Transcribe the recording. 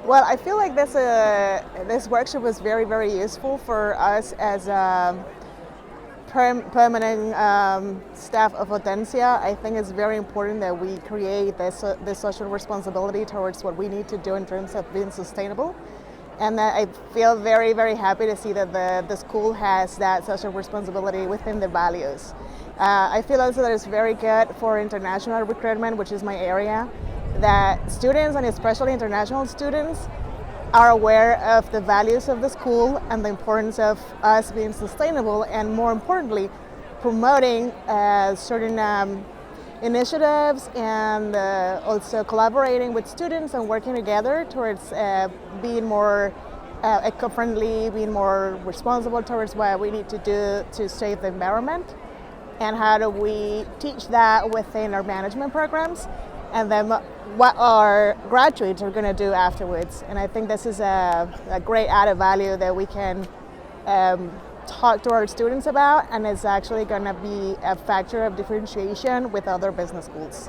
Well, I feel like this workshop was very, very useful for us as permanent staff of Audencia. I think it's very important that we create this social responsibility towards what we need to do in terms of being sustainable. And I feel very, very happy to see that the school has that social responsibility within the values. I feel also that it's very good for international recruitment, which is my area, that students, and especially international students, are aware of the values of the school and the importance of us being sustainable, and more importantly, promoting certain initiatives, and also collaborating with students and working together towards being more eco-friendly, being more responsible towards what we need to do to save the environment, and how do we teach that within our management programs, and then what our graduates are going to do afterwards. And I think this is a great added value that we can talk to our students about, and it's actually going to be a factor of differentiation with other business schools.